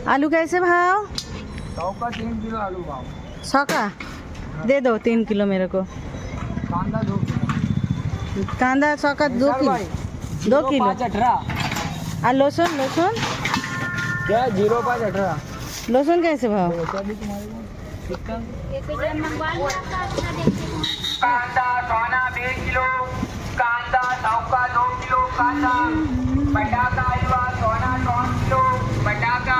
आलू कैसे भाव? 100 का 3 किलो आलू भाव। 100 का दे दो 3 किलो मेरे को। कांदा 2 किलो। कांदा 100 का 2 किलो। 2 किलो 0518 और लहसुन लहसुन क्या 0518 लहसुन कैसे भाव? कांदा सोना 2 किलो कांदा 100 का 2 किलो कांदा बटाका हलवा सोना 2 किलो बटाका।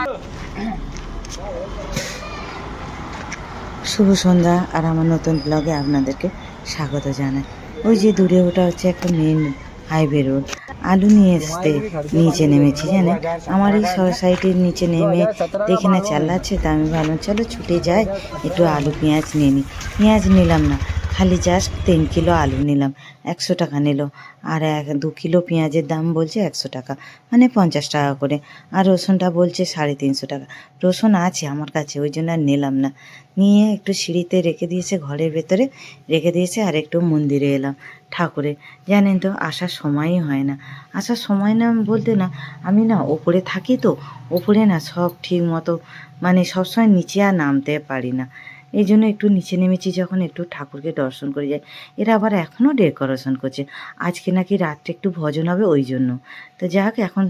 শুভ সন্ধ্যা আর আমার নতুন ব্লগে আপনাদেরকে স্বাগত জানাই। ওই যে দূরে ওটা হচ্ছে একটা মেন হাইওয়ে রোড। আলু নিয়ে আসতে নিচে নেমেছি জানেন, আমার এই সোসাইটির নিচে নেমে দেখে না চালাচ্ছে, তা আমি ভাবলাম চলো ছুটে যাই একটু আলু পেঁয়াজ নিয়ে নিই। পেঁয়াজ নিলাম না, খালি জাস্ট 3 কিলো আলু নিলাম, 100 টাকা নিল। আর 2 কিলো পেঁয়াজের দাম বলছে 100 টাকা, মানে 50 টাকা করে। আর রসুনটা বলছে 350 টাকা। রসুন আছে আমার কাছে, ওই জন্য আর নিলাম না। নিয়ে একটু সিঁড়িতে রেখে দিয়েছে, ঘরের ভেতরে রেখে দিয়েছে, আর একটু মন্দিরে এলাম ঠাকুরে। জানেন তো আসার সময়ই হয় না, আসার সময় না বলতে না, আমি না ওপরে থাকি তো, ওপরে না সব ঠিক মতো মানে সবসময় নিচে আর নামতে পারি না। এই জন্য একটু নিচে নেমেছি, যখন একটু ঠাকুরকে দর্শন করে যাই। এরা আবার এখনও ডেকোরেশন করছে, আজকে নাকি রাত্রে একটু ভজন হবে ওই জন্য। তো যাক, এখন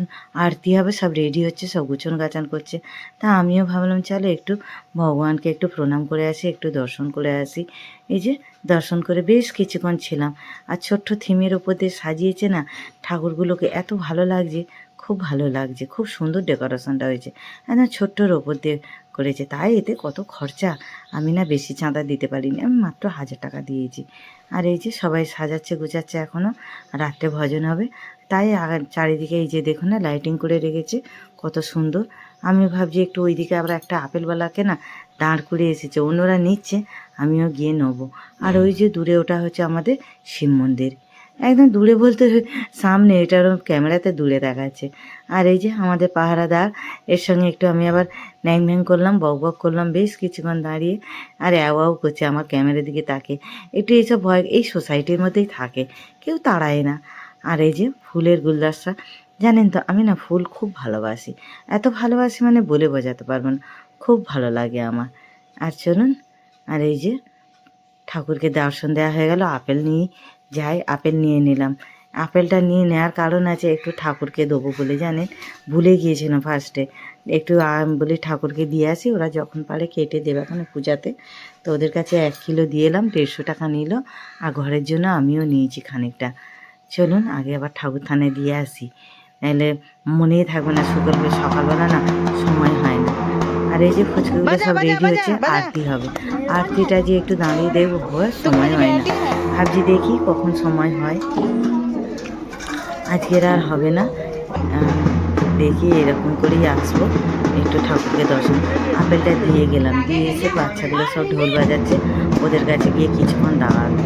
আরতি হবে, সব রেডি হচ্ছে, সব গুছন গাছান করছে। তা আমিও ভাবলাম চলো একটু ভগবানকে একটু প্রণাম করে আসি, একটু দর্শন করে আসি। এই যে দর্শন করে বেশ কিছুক্ষণ ছিলাম। আর ছোট্ট থিমের ওপর দিয়ে সাজিয়েছে না ঠাকুরগুলোকে, এত ভালো লাগছে, খুব ভালো লাগছে, খুব সুন্দর ডেকোরেশনটা হয়েছে। একদম ছোট্টর ওপর দিয়ে করেছে, তাই এতে কত খরচা। আমি না বেশি চাঁদা দিতে পারিনি, আমি মাত্র 1000 টাকা দিয়েছি। আর এই যে সবাই সাজাচ্ছে গুছাচ্ছে, এখনও রাত্রে ভজন হবে, তাই চারিদিকে এই যে দেখুন না লাইটিং করে রেখেছে, কত সুন্দর। আমি ভাবছি একটু ওইদিকে আবার একটা আপেলওয়ালাকে না দাঁড় করে এসেছে, অন্যরা নিচ্ছে, আমিও গিয়ে নেবো। আর ওই যে দূরে ওটা হচ্ছে আমাদের শিব মন্দির, একদম দূরে বলতে সামনে, এটা ক্যামেরাতে দূরে দেখাচ্ছে। আর এই যে আমাদের পাহারাদার, এর সঙ্গে একটু আমি আবার ন্যাং ন্যাং করলাম, বক বক করলাম বেশ কিছুক্ষণ দাঁড়িয়ে। আর অ্যাওয়াও করছে আমার ক্যামেরার দিকে তাকে। একটু এইসব ভয়, এই সোসাইটির মধ্যেই থাকে, কেউ তাড়ায় না। আর এই যে ফুলের গুলদস্তা, জানেন তো আমি না ফুল খুব ভালোবাসি, এত ভালোবাসি মানে বলে বোঝাতে পারবো না, খুব ভালো লাগে আমার। আর চলুন, আর এই যে ঠাকুরকে দর্শন দেওয়া হয়ে গেল, আপেল নিয়ে যাই, আপেল নিয়ে নিলাম। আপেলটা নিয়ে নেওয়ার কারণ আছে, একটু ঠাকুরকে দেবো বলে, জানেন ভুলে গিয়েছিলাম ফার্স্টে, একটু বলি ঠাকুরকে দিয়ে আসি, ওরা যখন পারে কেটে দেবে এখন পূজাতে। তো ওদের কাছে 1 কিলো দিয়ে এলাম, 150 টাকা নিল। আর ঘরের জন্য আমিও নিয়েছি খানিকটা। চলুন আগে আবার ঠাকুর থানে দিয়ে আসি, নাহলে মনেই থাকবে না, সকালবেলা না সময় হয় না। আর এই যে ফুচকাগুলো সব রেডি হচ্ছে, আরতি হবে। আরতিটা যে একটু দাঁড়িয়ে দেখবো, সময় হয় না, ভাবছি দেখি কখন সময় হয়। আজকের আর হবে না, দেখি এরকম করেই আসবো, একটু ঠাকুরকে দর্শন। আপেলটা দিয়ে গেলাম, দিয়ে এসে বাচ্চাগুলো সব ঢোল বাজাচ্ছে, ওদের কাছে গিয়ে কিছুক্ষণ দাঁড়াবো।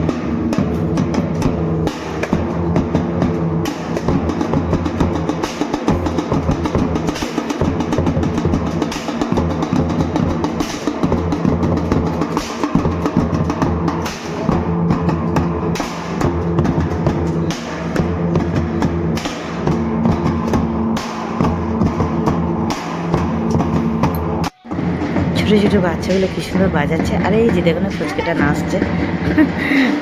ছোটো ছোটো বাচ্চাগুলো কী সুন্দর বাজাচ্ছে, আর এই যে দেখো না ফুচকাটা নাচছে।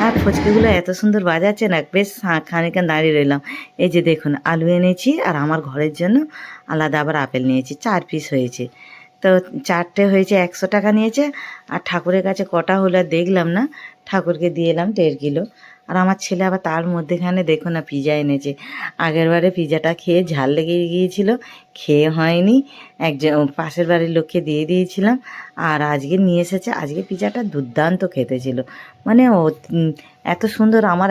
আর ফুচকাগুলো এত সুন্দর বাজাচ্ছে না, বেশ খানিকক্ষণ দাঁড়িয়ে রইলাম। এই যে দেখুন আলু এনেছি, আর আমার ঘরের জন্য আলাদা আবার আপেল নিয়েছি, 4 পিস হয়েছে। তো 4টে হয়েছে, 100 টাকা নিয়েছে। আর ঠাকুরের কাছে কটা হলো আর দেখলাম না, ঠাকুরকে দিয়ে এলাম 1.5 কিলো। আর আমার ছেলে আবার তার মধ্যেখানে দেখো না পিজা এনেছে। আগেরবারে পিজাটা খেয়ে ঝাল লেগে গিয়েছিল, খেয়ে হয়নি, একজন পাশের বাড়ির লোককে দিয়ে দিয়েছিলাম। আর আজকে নিয়ে এসেছে, আজকে পিজাটা দুর্দান্ত খেতে ছিল, মানে এত সুন্দর, আমার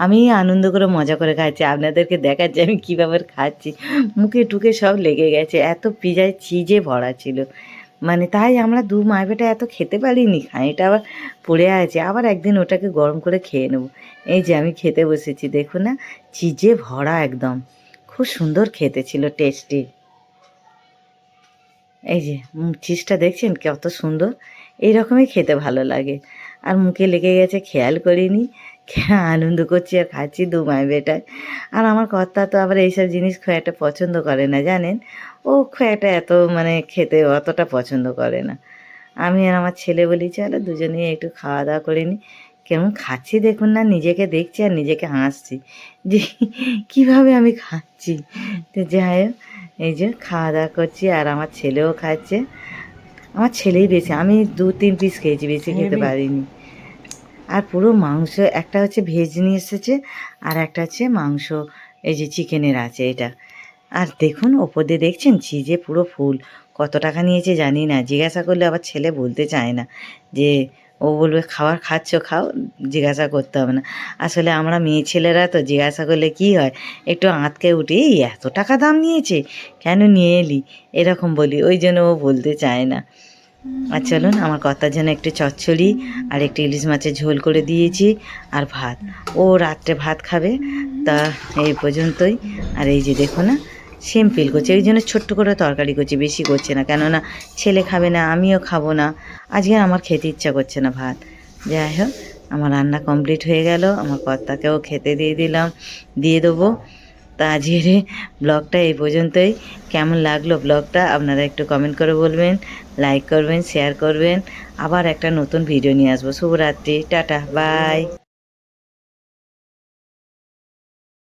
আমি আনন্দ করে মজা করে খাচ্ছি, আপনাদেরকে দেখাচ্ছি আমি কীভাবে খাচ্ছি, মুখে টুকে সব লেগে গেছে, এত পিজায় চিজে ভরা ছিল। মানে তাই আমরা 2 মা বেটা এত খেতে পারিনি, খানিটা আবার পড়ে আছে, আবার একদিন ওটাকে গরম করে খেয়ে নেবো। এই যে আমি খেতে বসেছি, দেখুন না চিজে ভরা একদম, খুব সুন্দর খেতে ছিল, টেস্টি। এই যে চিজটা দেখছেন কত সুন্দর, এইরকমই খেতে ভালো লাগে। আর মুখে লেগে গেছে, খেয়াল করিনি, আনন্দ করছি আর খাচ্ছি দু মাই বেটায়। আর আমার কর্তা তো আবার এইসব জিনিস খুব একটা পছন্দ করে না জানেন, ও খুব একটা এত মানে খেতে অতটা পছন্দ করে না। আমি আর আমার ছেলে বলি চলো দুজনেই একটু খাওয়া দাওয়া করে নিই। কেমন খাচ্ছি দেখুন না, নিজেকে দেখছি আর নিজেকে হাসছি যে কীভাবে আমি খাচ্ছি। তো যাই হোক, এই যে খাওয়া দাওয়া করছি আর আমার ছেলেও খাচ্ছে। আমার ছেলেই বেশি, আমি 2-3 পিস খেয়েছি, বেশি খেতে পারিনি। আর পুরো মাংস, একটা হচ্ছে ভেজ নিয়ে এসেছে আর একটা হচ্ছে মাংস, এই যে চিকেনের আছে এটা। আর দেখুন ওপর দিয়ে দেখছেন চিজে পুরো ফুল। কত টাকা নিয়েছে জানি না, জিজ্ঞাসা করলে আবার ছেলে বলতে চায় না, যে ও বলবে খাবার খাচ্ছ খাও, জিজ্ঞাসা করতে হবে না। আসলে আমরা মেয়ে ছেলেরা তো জিজ্ঞাসা করলে কি হয়, একটু আঁতকে উঠে এই এত টাকা দাম নিয়েছে কেন নিয়ে এলি, এরকম বলি, ওই জন্য ও বলতে চায় না। আর চলুন আমার কর্তার জন্য একটু চচ্চড়ি আর একটু ইলিশ মাছের ঝোল করে দিয়েছি আর ভাত, ও রাত্রে ভাত খাবে। তা এই পর্যন্তই। আর এই যে দেখো না সিম্পল করছে, ওই জন্য ছোট্ট করে তরকারি করছি, বেশি করছে না, কেননা ছেলে খাবে না, আমিও খাবো না, আজকে আমার খেতে ইচ্ছা করছে না ভাত। যাই হোক, আমার রান্না কমপ্লিট হয়ে গেল, আমার কর্তাকেও খেতে দিয়ে দেবো। তা আজকের ব্লগটা এই পর্যন্তই। কেমন লাগলো ব্লগটা আপনারা একটু কমেন্ট করে বলবেন, লাইক করবেন, শেয়ার করবেন। আবার একটা নতুন ভিডিও নিয়ে আসবো। শুভরাত্রি, টাটা, বাই।